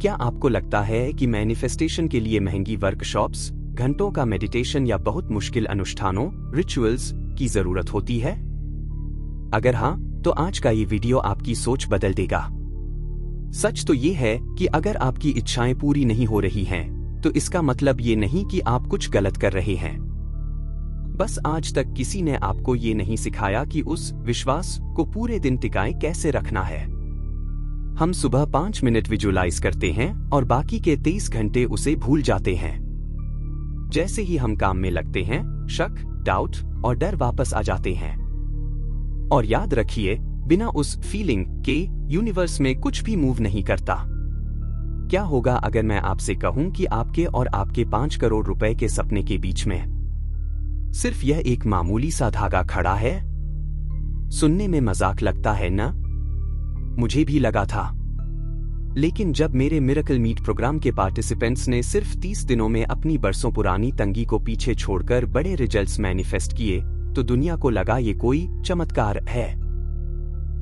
क्या आपको लगता है कि मैनिफेस्टेशन के लिए महंगी वर्कशॉप्स, घंटों का मेडिटेशन या बहुत मुश्किल अनुष्ठानों, रिचुअल्स की जरूरत होती है? अगर हाँ, तो आज का ये वीडियो आपकी सोच बदल देगा। सच तो ये है कि अगर आपकी इच्छाएं पूरी नहीं हो रही हैं, तो इसका मतलब ये नहीं कि आप कुछ गलत कर रहे हैं। बस आज तक किसी ने आपको ये नहीं सिखाया कि उस विश्वास को पूरे दिन टिकाए कैसे रखना है। हम सुबह 5 मिनट विजुअलाइज करते हैं और बाकी के 23 घंटे उसे भूल जाते हैं। जैसे ही हम काम में लगते हैं, शक, डाउट और डर वापस आ जाते हैं। और याद रखिए, बिना उस फीलिंग के यूनिवर्स में कुछ भी मूव नहीं करता। क्या होगा अगर मैं आपसे कहूं कि आपके और आपके 5 करोड़ रुपए के सपने के बीच में सिर्फ यह एक मामूली सा धागा खड़ा है? सुनने में मजाक लगता है ना? मुझे भी लगा था। लेकिन जब मेरे मिरेकल मीट प्रोग्राम के पार्टिसिपेंट्स ने सिर्फ 30 दिनों में अपनी बरसों पुरानी तंगी को पीछे छोड़कर बड़े रिजल्ट्स मैनिफेस्ट किए, तो दुनिया को लगा ये कोई चमत्कार है।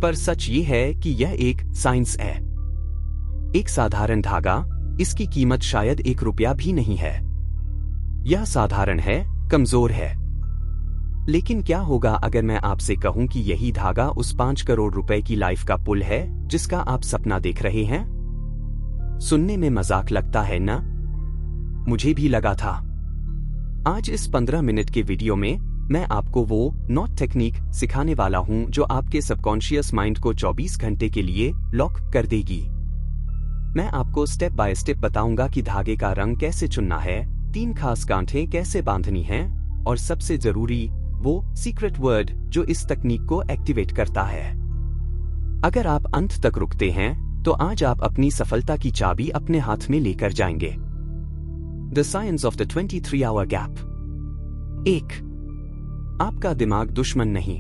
पर सच ये है कि यह एक साइंस है। एक साधारण धागा, इसकी कीमत शायद 1 रुपया भी नहीं है। यह साधारण है, कमजोर है। लेकिन क्या होगा अगर मैं आपसे कहूं कि यही धागा उस 5 करोड़ रुपए की लाइफ का पुल है जिसका आप सपना देख रहे हैं? सुनने में मजाक लगता है ना? मुझे भी लगा था। आज इस 15 मिनट के वीडियो में मैं आपको वो नॉट टेक्निक सिखाने वाला हूं जो आपके सबकॉन्शियस माइंड को 24 घंटे के लिए लॉक कर देगी। मैं आपको स्टेप बाय स्टेप बताऊंगा कि धागे का रंग कैसे चुनना है, 3 खास गांठें कैसे बांधनी हैं, और सबसे जरूरी वो सीक्रेट वर्ड जो इस तकनीक को एक्टिवेट करता है। अगर आप अंत तक रुकते हैं, तो आज आप अपनी सफलता की चाबी अपने हाथ में लेकर जाएंगे। The science of the 23 hour gap. 1. आपका दिमाग दुश्मन नहीं,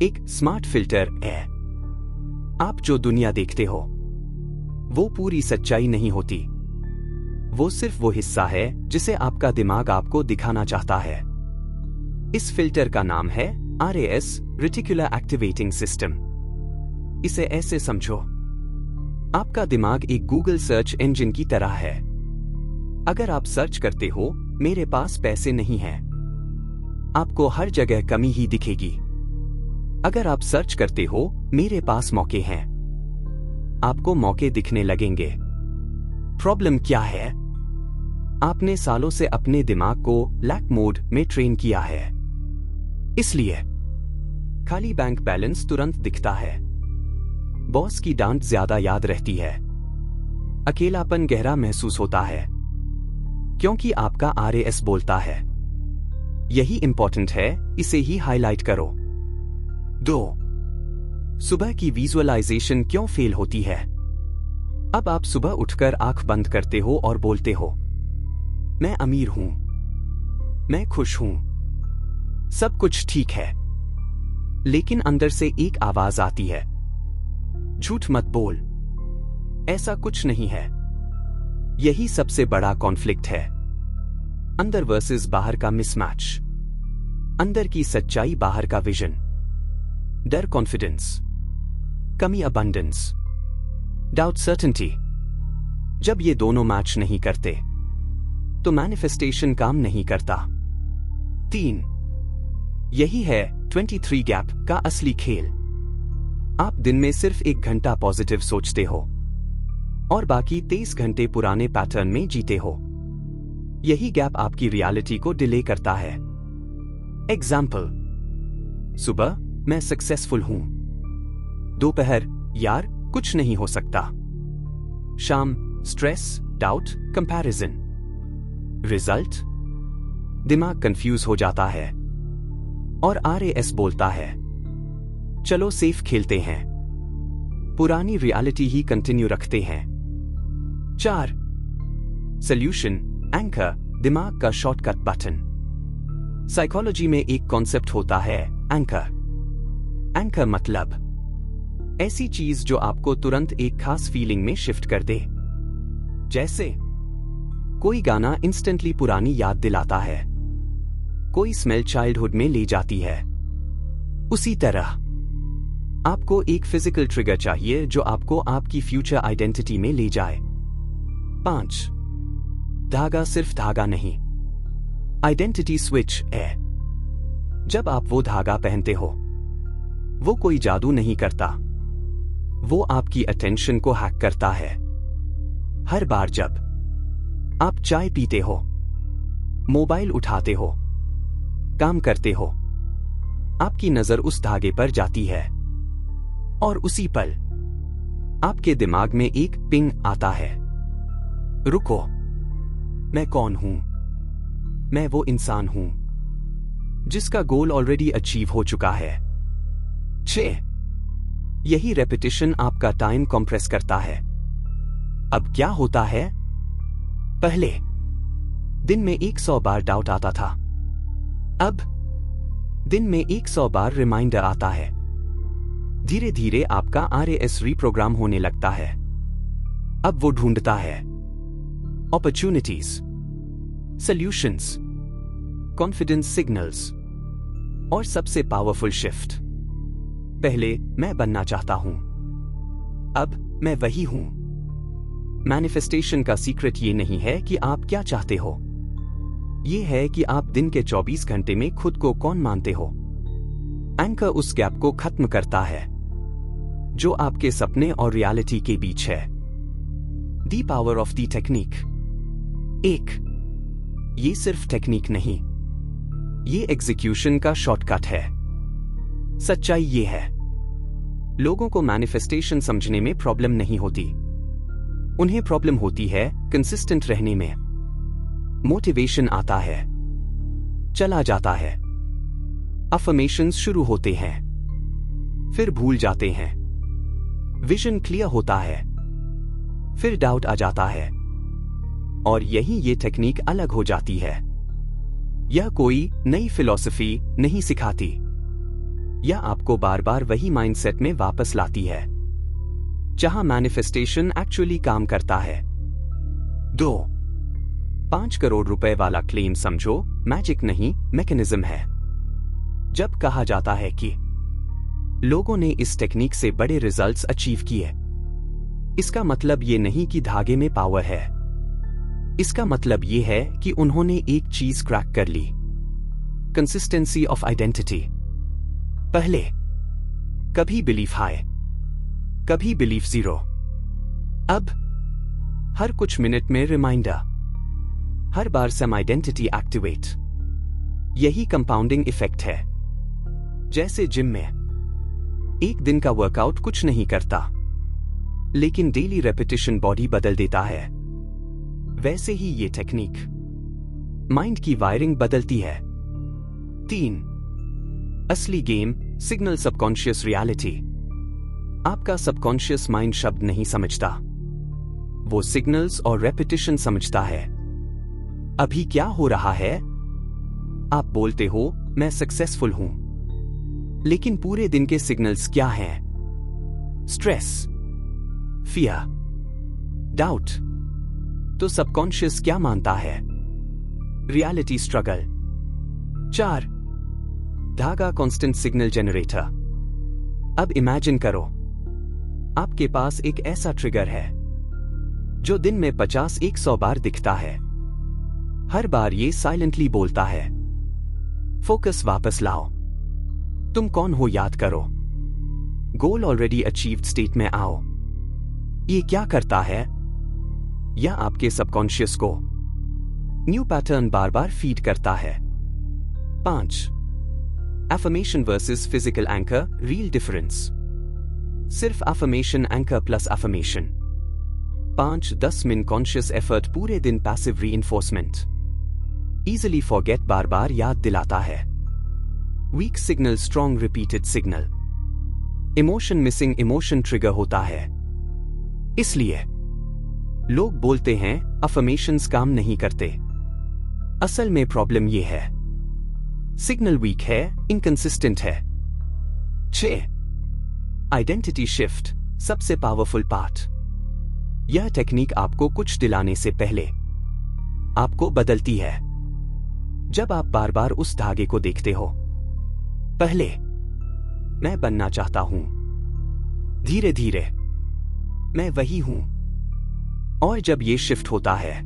एक स्मार्ट फिल्टर है। आप जो दुनिया देखते हो, वो पूरी सच्चाई नहीं होती। वो सिर्फ वो हिस्सा है जिसे आपका दिमाग आपको दिखाना चाहता है। इस फिल्टर का नाम है RAS, रेटिकुलर एक्टिवेटिंग सिस्टम। इसे ऐसे समझो, आपका दिमाग एक गूगल सर्च इंजन की तरह है। अगर आप सर्च करते हो, मेरे पास पैसे नहीं हैं, आपको हर जगह कमी ही दिखेगी। अगर आप सर्च करते हो, मेरे पास मौके हैं, आपको मौके दिखने लगेंगे। प्रॉब्लम क्या है? आपने सालों से अपने दिमाग को लैक मोड में ट्रेन किया है। इसलिए खाली बैंक बैलेंस तुरंत दिखता है, बॉस की डांट ज्यादा याद रहती है, अकेलापन गहरा महसूस होता है, क्योंकि आपका RAS बोलता है। यही इंपॉर्टेंट है, इसे ही हाईलाइट करो। 2. सुबह की विजुअलाइजेशन क्यों फेल होती है? अब आप सुबह उठकर आंख बंद करते हो और बोलते हो, मैं अमीर हूं, मैं खुश हूं, सब कुछ ठीक है। लेकिन अंदर से एक आवाज आती है, झूठ मत बोल, ऐसा कुछ नहीं है। यही सबसे बड़ा कॉन्फ्लिक्ट है, अंदर वर्सेस बाहर का मिसमैच। अंदर की सच्चाई, बाहर का विजन, डर कॉन्फिडेंस, कमी अबंडेंस, डाउट सर्टेनिटी। जब ये दोनों मैच नहीं करते, तो मैनिफेस्टेशन काम नहीं करता। 3. यही है 23 गैप का असली खेल। आप दिन में सिर्फ 1 घंटा पॉजिटिव सोचते हो और बाकी 23 घंटे पुराने पैटर्न में जीते हो। यही गैप आपकी रियलिटी को डिले करता है। एग्जाम्पल, सुबह मैं सक्सेसफुल हूं, दोपहर यार कुछ नहीं हो सकता, शाम स्ट्रेस, डाउट, कंपैरिजन। रिजल्ट, दिमाग कंफ्यूज हो जाता है और RAS बोलता है, चलो सेफ खेलते हैं, पुरानी रियलिटी ही कंटिन्यू रखते हैं। 4. सॉल्यूशन, एंकर, दिमाग का शॉर्टकट बटन। साइकोलॉजी में एक कॉन्सेप्ट होता है, एंकर। एंकर मतलब ऐसी चीज जो आपको तुरंत एक खास फीलिंग में शिफ्ट कर दे। जैसे कोई गाना इंस्टेंटली पुरानी याद दिलाता है, कोई स्मेल चाइल्डहुड में ले जाती है। उसी तरह आपको एक फिजिकल ट्रिगर चाहिए जो आपको आपकी फ्यूचर आइडेंटिटी में ले जाए। 5. धागा सिर्फ धागा नहीं, आइडेंटिटी स्विच है। जब आप वो धागा पहनते हो, वो कोई जादू नहीं करता, वो आपकी अटेंशन को हैक करता है। हर बार जब आप चाय पीते हो, मोबाइल उठाते हो, काम करते हो, आपकी नजर उस धागे पर जाती है और उसी पल आपके दिमाग में एक पिंग आता है, रुको, मैं कौन हूं? मैं वो इंसान हूं जिसका गोल ऑलरेडी अचीव हो चुका है। 6. यही रेपिटेशन आपका टाइम कंप्रेस करता है। अब क्या होता है? पहले दिन में 100 बार डाउट आता था, अब दिन में 100 बार रिमाइंडर आता है। धीरे धीरे आपका RAS रीप्रोग्राम होने लगता है। अब वो ढूंढता है अपॉर्चुनिटीज, सॉल्यूशंस, कॉन्फिडेंस सिग्नल्स और सबसे पावरफुल शिफ्ट। पहले मैं बनना चाहता हूं, अब मैं वही हूं। मैनिफेस्टेशन का सीक्रेट ये नहीं है कि आप क्या चाहते हो, ये है कि आप दिन के 24 घंटे में खुद को कौन मानते हो। एंकर उस गैप को खत्म करता है जो आपके सपने और रियलिटी के बीच है। The power of the technique. 1. ये सिर्फ टेक्निक नहीं, ये एग्जीक्यूशन का शॉर्टकट है। सच्चाई ये है, लोगों को मैनिफेस्टेशन समझने में प्रॉब्लम नहीं होती, उन्हें प्रॉब्लम होती है कंसिस्टेंट रहने में। मोटिवेशन आता है, चला जाता है, अफर्मेशंस शुरू होते हैं, फिर भूल जाते हैं, विजन क्लियर होता है, फिर डाउट आ जाता है, और यही ये टेक्निक अलग हो जाती है। यह कोई नई फिलॉसफी नहीं सिखाती, यह आपको बार बार वही माइंडसेट में वापस लाती है जहां मैनिफेस्टेशन एक्चुअली काम करता है। 2. 5 करोड़ रुपए वाला क्लेम समझो मैजिक नहीं, मैकेनिज्म है। जब कहा जाता है कि लोगों ने इस टेक्निक से बड़े रिजल्ट्स अचीव किए, इसका मतलब ये नहीं कि धागे में पावर है, इसका मतलब ये है कि उन्होंने एक चीज क्रैक कर ली, कंसिस्टेंसी ऑफ आइडेंटिटी। पहले कभी बिलीफ हाई, कभी बिलीफ जीरो, अब हर कुछ मिनट में रिमाइंडर, हर बार सम आइडेंटिटी एक्टिवेट। यही कंपाउंडिंग इफेक्ट है। जैसे जिम में एक दिन का वर्कआउट कुछ नहीं करता, लेकिन डेली रेपिटेशन बॉडी बदल देता है, वैसे ही ये टेक्निक माइंड की वायरिंग बदलती है। 3. असली गेम सिग्नल सबकॉन्शियस रियलिटी। आपका सबकॉन्शियस माइंड शब्द नहीं समझता, वो सिग्नल्स और रेपिटेशन समझता है। अभी क्या हो रहा है? आप बोलते हो मैं सक्सेसफुल हूं, लेकिन पूरे दिन के सिग्नल्स क्या हैं? Stress, fear, doubt. तो सबकॉन्शियस क्या मानता है? Reality struggle. 4. धागा कांस्टेंट सिग्नल जनरेटर। अब इमेजिन करो, आपके पास एक ऐसा ट्रिगर है जो दिन में 50-100 बार दिखता है। हर बार ये साइलेंटली बोलता है, फोकस वापस लाओ, तुम कौन हो याद करो, गोल ऑलरेडी अचीव्ड स्टेट में आओ। ये क्या करता है? यह आपके सबकॉन्शियस को न्यू पैटर्न बार बार फीड करता है। 5. Affirmation versus physical anchor, real difference. सिर्फ affirmation anchor plus affirmation. 5-10 minute conscious effort, पूरे दिन पैसिव रीइंफोर्समेंट। इजिली फॉरगेट बार बार याद दिलाता है। Weak signal strong repeated signal. Emotion missing emotion trigger होता है। इसलिए लोग बोलते हैं अफर्मेशंस काम नहीं करते। असल में प्रॉब्लम यह है, सिग्नल वीक है, इनकंसिस्टेंट है। 6. आइडेंटिटी शिफ्ट, सबसे पावरफुल पार्ट। यह टेक्निक आपको कुछ दिलाने से पहले आपको बदलती है। जब आप बार बार उस धागे को देखते हो, पहले मैं बनना चाहता हूं, धीरे धीरे मैं वही हूं, और जब ये शिफ्ट होता है,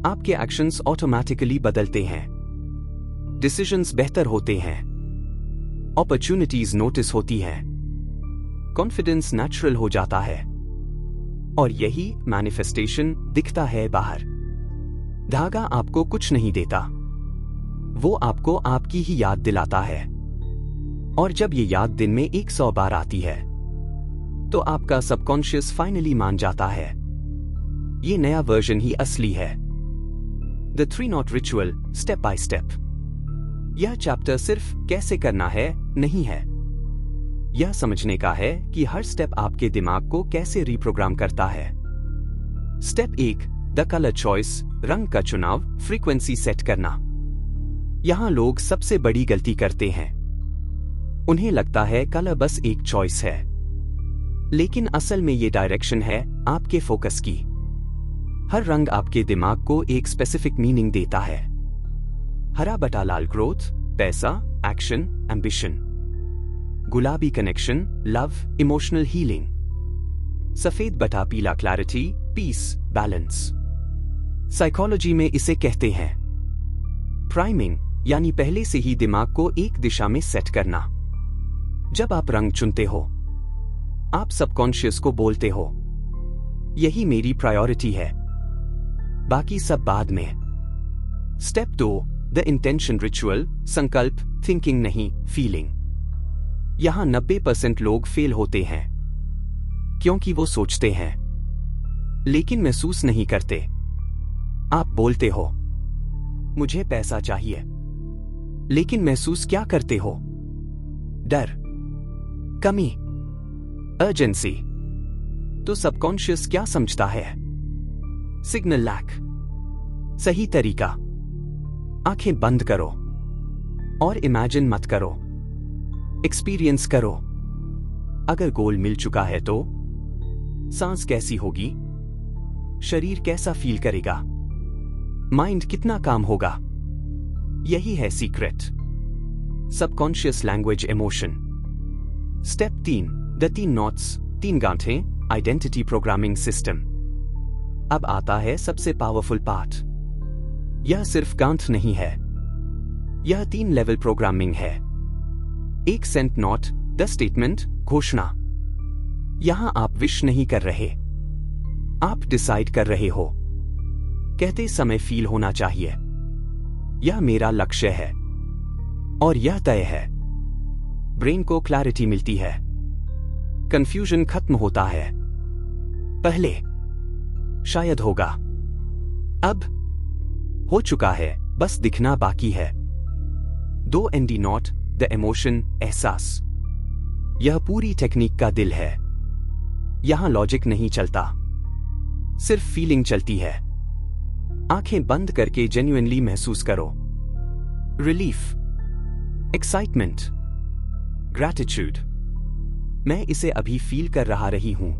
आपके एक्शंस ऑटोमेटिकली बदलते हैं, डिसीजंस बेहतर होते हैं, अपॉर्चुनिटीज नोटिस होती हैं, कॉन्फिडेंस नेचुरल हो जाता है, और यही मैनिफेस्टेशन दिखता है बाहर। धागा आपको कुछ नहीं देता, वो आपको आपकी ही याद दिलाता है, और जब ये याद दिन में 100 बार आती है, तो आपका सबकॉन्शियस फाइनली मान जाता है, ये नया वर्जन ही असली है। The 3 not ritual, step by step. यह चैप्टर सिर्फ कैसे करना है नहीं है, यह समझने का है कि हर स्टेप आपके दिमाग को कैसे रिप्रोग्राम करता है। स्टेप 1, द कलर चॉइस, रंग का चुनाव, फ्रीक्वेंसी सेट करना। यहां लोग सबसे बड़ी गलती करते हैं, उन्हें लगता है कलर बस एक चॉइस है, लेकिन असल में ये डायरेक्शन है आपके फोकस की। हर रंग आपके दिमाग को एक स्पेसिफिक मीनिंग देता है। हरा बटा लाल, ग्रोथ, पैसा, एक्शन, एम्बिशन। गुलाबी कनेक्शन, लव, इमोशनल हीलिंग। सफेद बटा पीला, क्लैरिटी, पीस, बैलेंस। साइकोलॉजी में इसे कहते हैं प्राइमिंग, यानी पहले से ही दिमाग को एक दिशा में सेट करना। जब आप रंग चुनते हो, आप सबकॉन्शियस को बोलते हो, यही मेरी प्रायोरिटी है, बाकी सब बाद में। स्टेप 2, द इंटेंशन रिचुअल, संकल्प, थिंकिंग नहीं, फीलिंग। यहां 90% लोग फेल होते हैं, क्योंकि वो सोचते हैं लेकिन महसूस नहीं करते। आप बोलते हो मुझे पैसा चाहिए, लेकिन महसूस क्या करते हो? डर, कमी, अर्जेंसी। तो सबकॉन्शियस क्या समझता है? Signal lack. सही तरीका, आंखें बंद करो और इमेजिन मत करो, एक्सपीरियंस करो। अगर गोल मिल चुका है तो सांस कैसी होगी, शरीर कैसा फील करेगा, माइंड कितना काम होगा? यही है secret, subconscious language emotion. Step 3, the 3 knots, 3 गांठें, आइडेंटिटी प्रोग्रामिंग सिस्टम। अब आता है सबसे पावरफुल पार्ट। यह सिर्फ गांठ नहीं है, यह 3 लेवल प्रोग्रामिंग है। एक सेंट नॉट, द स्टेटमेंट, घोषणा। यहां आप विश नहीं कर रहे, आप डिसाइड कर रहे हो। कहते समय फील होना चाहिए, यह मेरा लक्ष्य है और यह तय है। ब्रेन को क्लैरिटी मिलती है, कंफ्यूजन खत्म होता है। पहले शायद होगा, अब हो चुका है, बस दिखना बाकी है। 2 ND नॉट, द इमोशन, एहसास। यह पूरी टेक्निक का दिल है। यहां लॉजिक नहीं चलता, सिर्फ फीलिंग चलती है। आंखें बंद करके जेन्युइनली महसूस करो। Relief, excitement, gratitude. मैं इसे अभी फील कर रही हूं।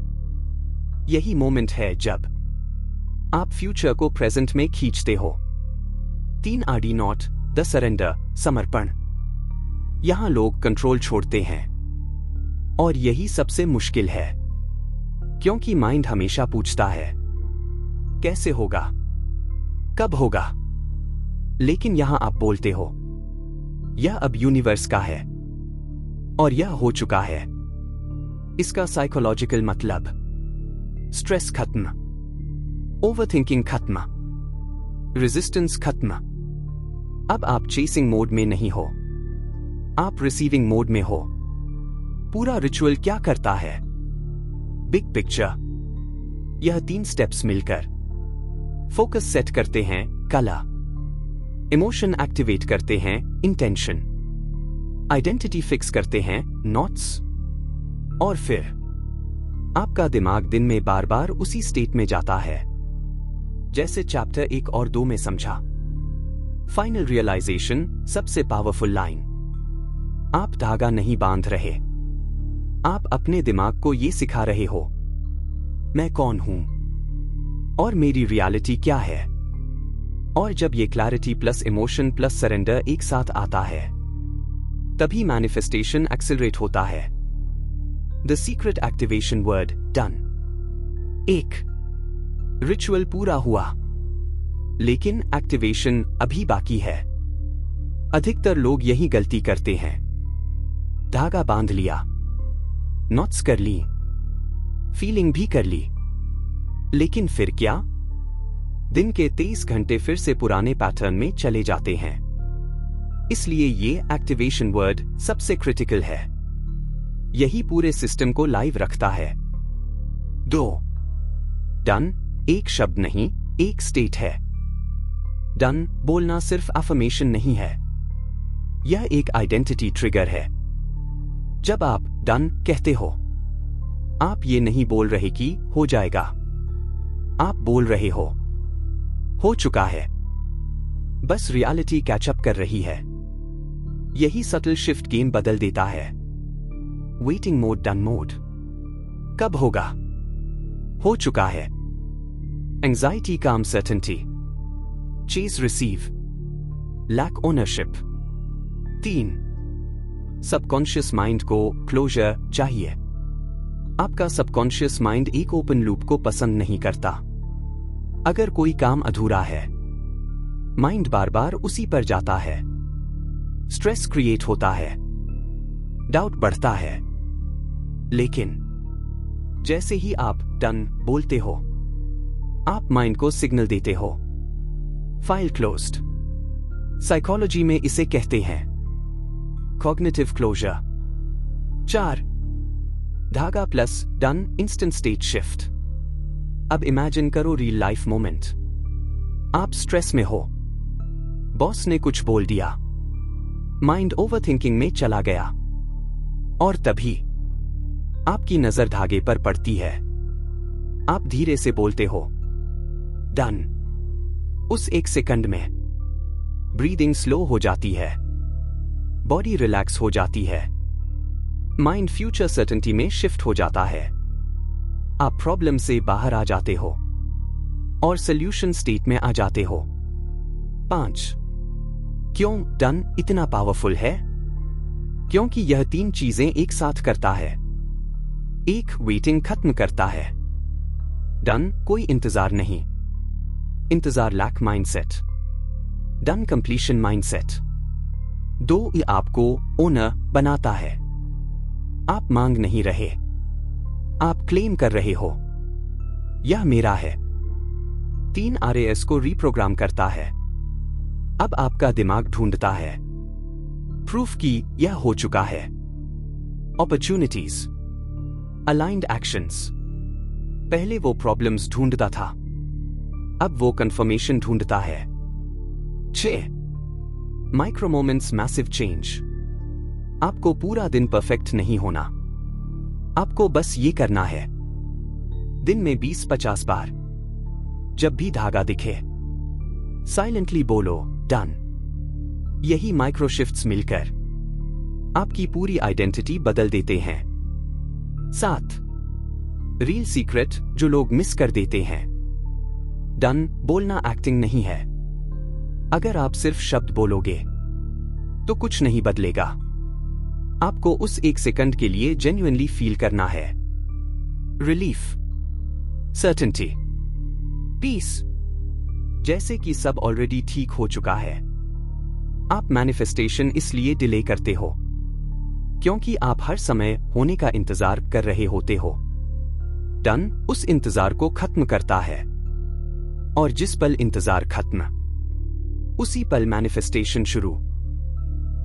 यही मोमेंट है जब आप फ्यूचर को प्रेजेंट में खींचते हो। 3 RD नॉट, द सरेंडर, समर्पण। यहां लोग कंट्रोल छोड़ते हैं, और यही सबसे मुश्किल है, क्योंकि माइंड हमेशा पूछता है कैसे होगा, कब होगा। लेकिन यहां आप बोलते हो यह अब यूनिवर्स का है और यह हो चुका है। इसका साइकोलॉजिकल मतलब, स्ट्रेस खत्म, ओवरथिंकिंग खत्म, रेजिस्टेंस खत्म। अब आप चेसिंग मोड में नहीं हो, आप रिसीविंग मोड में हो। पूरा रिचुअल क्या करता है? Big picture. यह 3 स्टेप्स मिलकर फोकस सेट करते हैं, कला, इमोशन एक्टिवेट करते हैं, इंटेंशन, आइडेंटिटी फिक्स करते हैं, नॉट्स, और फिर आपका दिमाग दिन में बार बार उसी स्टेट में जाता है, जैसे चैप्टर 1 और 2 में समझा। फाइनल रियलाइजेशन, सबसे पावरफुल लाइन। आप धागा नहीं बांध रहे, आप अपने दिमाग को यह सिखा रहे हो मैं कौन हूं और मेरी रियलिटी क्या है। और जब ये clarity plus emotion plus surrender एक साथ आता है, तभी मैनिफेस्टेशन एक्सेलरेट होता है। The secret activation word, done. 1, ritual पूरा हुआ, लेकिन एक्टिवेशन अभी बाकी है। अधिकतर लोग यही गलती करते हैं। धागा बांध लिया, नॉट्स कर ली, फीलिंग भी कर ली, लेकिन फिर क्या? दिन के 23 घंटे फिर से पुराने पैटर्न में चले जाते हैं। इसलिए ये एक्टिवेशन वर्ड सबसे क्रिटिकल है। यही पूरे सिस्टम को लाइव रखता है। 2. डन एक शब्द नहीं, एक स्टेट है। डन बोलना सिर्फ अफर्मेशन नहीं है, यह एक आइडेंटिटी ट्रिगर है। जब आप डन कहते हो, आप ये नहीं बोल रहे कि हो जाएगा, आप बोल रहे हो चुका है। बस रियलिटी कैचअप कर रही है। यही सटल शिफ्ट गेम बदल देता है। Waiting mode done mode. कब होगा? हो चुका है। एंजाइटी काम certainty. Chase receive. Lack ownership. 3. Subconscious mind को क्लोजर चाहिए। आपका सबकॉन्शियस माइंड एक ओपन लूप को पसंद नहीं करता। अगर कोई काम अधूरा है, माइंड बार बार उसी पर जाता है। स्ट्रेस क्रिएट होता है, डाउट बढ़ता है। लेकिन जैसे ही आप डन बोलते हो, आप माइंड को सिग्नल देते हो, फाइल क्लोज्ड। साइकोलॉजी में इसे कहते हैं कॉग्निटिव क्लोजर। 4. धागा plus done instant state shift. अब इमेजिन करो रियल लाइफ मोमेंट। आप स्ट्रेस में हो, बॉस ने कुछ बोल दिया, माइंड ओवरथिंकिंग में चला गया, और तभी आपकी नजर धागे पर पड़ती है। आप धीरे से बोलते हो डन। उस 1 सेकंड में ब्रीदिंग स्लो हो जाती है, बॉडी रिलैक्स हो जाती है, माइंड फ्यूचर सर्टेनिटी में शिफ्ट हो जाता है। आप प्रॉब्लम से बाहर आ जाते हो और सॉल्यूशन स्टेट में आ जाते हो। 5. क्यों डन इतना पावरफुल है? क्योंकि यह 3 चीजें एक साथ करता है। 1. वेटिंग खत्म करता है। डन कोई इंतजार नहीं, इंतजार lack mindset. Done completion mindset. 2. ये आपको ओनर बनाता है। आप मांग नहीं रहे, आप क्लेम कर रहे हो, यह मेरा है। 3. RAS को रीप्रोग्राम करता है। अब आपका दिमाग ढूंढता है प्रूफ कि यह हो चुका है। Opportunities, aligned actions. पहले वो प्रॉब्लम्स ढूंढता था, अब वो कंफर्मेशन ढूंढता है। 6. Micro moments massive change. आपको पूरा दिन परफेक्ट नहीं होना, आपको बस ये करना है। दिन में 20-50 बार जब भी धागा दिखे, साइलेंटली बोलो डन। यही माइक्रो शिफ्ट्स मिलकर आपकी पूरी आइडेंटिटी बदल देते हैं। 7. रियल सीक्रेट जो लोग मिस कर देते हैं। डन बोलना एक्टिंग नहीं है। अगर आप सिर्फ शब्द बोलोगे तो कुछ नहीं बदलेगा। आपको उस 1 सेकंड के लिए जेन्युइनली फील करना है। रिलीफ, सर्टेनिटी, पीस, जैसे कि सब ऑलरेडी ठीक हो चुका है। आप मैनिफेस्टेशन इसलिए डिले करते हो क्योंकि आप हर समय होने का इंतजार कर रहे होते हो। डन उस इंतजार को खत्म करता है, और जिस पल इंतजार खत्म, उसी पल मैनिफेस्टेशन शुरू।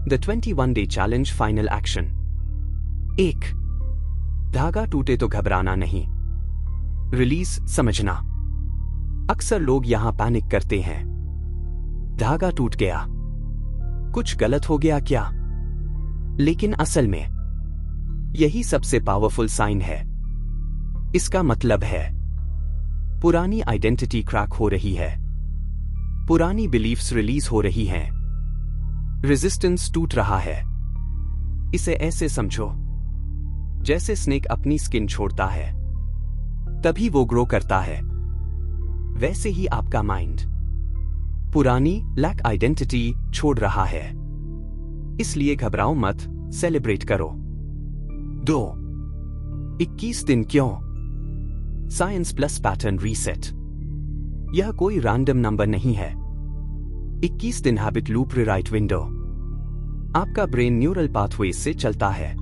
The 21 day challenge final action. 1. धागा टूटे तो घबराना नहीं, रिलीज समझना। अक्सर लोग यहां पैनिक करते हैं। धागा टूट गया, कुछ गलत हो गया क्या? लेकिन असल में यही सबसे पावरफुल साइन है। इसका मतलब है पुरानी आइडेंटिटी क्रैक हो रही है, पुरानी बिलीफ्स रिलीज हो रही हैं, रेजिस्टेंस टूट रहा है। इसे ऐसे समझो जैसे स्नेक अपनी स्किन छोड़ता है, तभी वो ग्रो करता है। वैसे ही आपका माइंड पुरानी लैक आइडेंटिटी छोड़ रहा है। इसलिए घबराओ मत, सेलिब्रेट करो। 2. 21 दिन क्यों? Science plus pattern reset. यह कोई रैंडम नंबर नहीं है। 21 दिन हैबिट लूप रिराइट विंडो। आपका ब्रेन न्यूरल पाथवेज से चलता है।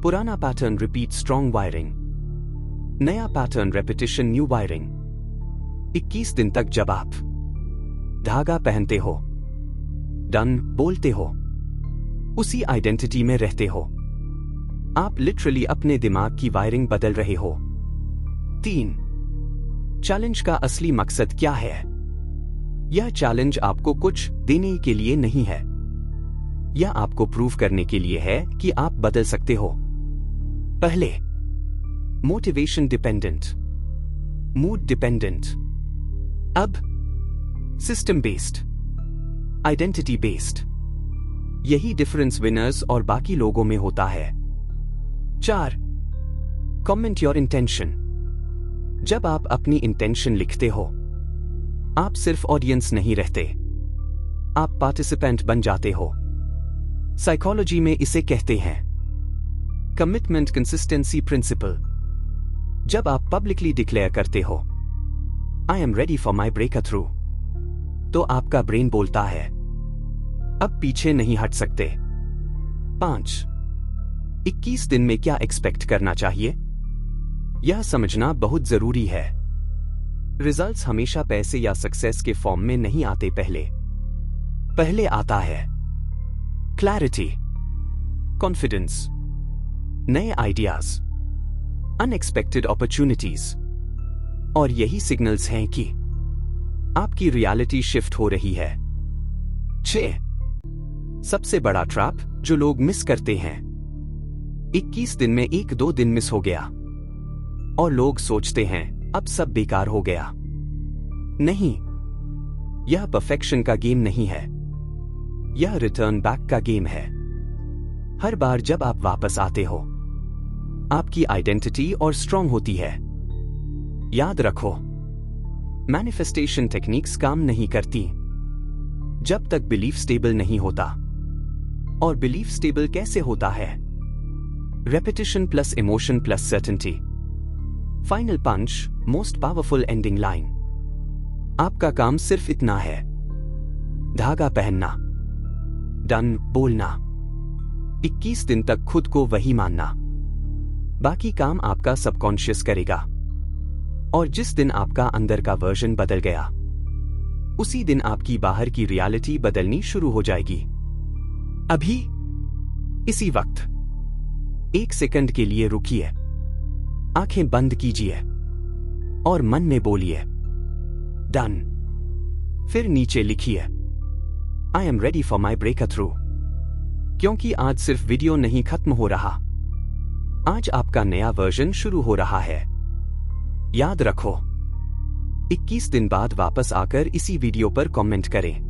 पुराना पैटर्न रिपीट स्ट्रॉन्ग वायरिंग, नया पैटर्न रेपिटेशन न्यू वायरिंग। 21 दिन तक जब आप धागा पहनते हो, डन बोलते हो, उसी आइडेंटिटी में रहते हो, आप लिटरली अपने दिमाग की वायरिंग बदल रहे हो। 3. चैलेंज का असली मकसद क्या है? यह चैलेंज आपको कुछ देने के लिए नहीं है। यह आपको प्रूव करने के लिए है कि आप बदल सकते हो। पहले, मोटिवेशन डिपेंडेंट, मूड डिपेंडेंट। अब सिस्टम बेस्ड, आइडेंटिटी बेस्ड। यही डिफरेंस विनर्स और बाकी लोगों में होता है। 4. Comment your intention. जब आप अपनी इंटेंशन लिखते हो, आप सिर्फ ऑडियंस नहीं रहते, आप पार्टिसिपेंट बन जाते हो। साइकोलॉजी में इसे कहते हैं कमिटमेंट कंसिस्टेंसी प्रिंसिपल। जब आप पब्लिकली डिक्लेयर करते हो, I am ready for my breakthrough, तो आपका ब्रेन बोलता है अब पीछे नहीं हट सकते। 5. 21 दिन में क्या एक्सपेक्ट करना चाहिए? यह समझना बहुत जरूरी है। रिजल्ट्स हमेशा पैसे या सक्सेस के फॉर्म में नहीं आते। पहले आता है क्लैरिटी, कॉन्फिडेंस, नए आइडियाज, अनएक्सपेक्टेड अपॉर्चुनिटीज। और यही सिग्नल्स हैं कि आपकी रियलिटी शिफ्ट हो रही है। 6. सबसे बड़ा ट्रैप जो लोग मिस करते हैं। 21 दिन में 1-2 दिन मिस हो गया और लोग सोचते हैं अब सब बेकार हो गया। नहीं, यह परफेक्शन का गेम नहीं है, यह रिटर्न बैक का गेम है। हर बार जब आप वापस आते हो, आपकी आइडेंटिटी और स्ट्रांग होती है। याद रखो, मैनिफेस्टेशन टेक्निक्स काम नहीं करती जब तक बिलीफ स्टेबल नहीं होता। और बिलीफ स्टेबल कैसे होता है? Repetition plus emotion plus certainty. Final punch, most powerful ending line. आपका काम सिर्फ इतना है, धागा पहनना, डन बोलना, 21 दिन तक खुद को वही मानना। बाकी काम आपका सबकॉन्शियस करेगा। और जिस दिन आपका अंदर का वर्जन बदल गया, उसी दिन आपकी बाहर की रियलिटी बदलनी शुरू हो जाएगी। अभी इसी वक्त 1 सेकंड के लिए रुकिए, आंखें बंद कीजिए और मन में बोलिए डन। फिर नीचे लिखिए I am ready for my breakthrough. क्योंकि आज सिर्फ वीडियो नहीं खत्म हो रहा, आज आपका नया वर्जन शुरू हो रहा है। याद रखो, 21 दिन बाद वापस आकर इसी वीडियो पर कमेंट करें।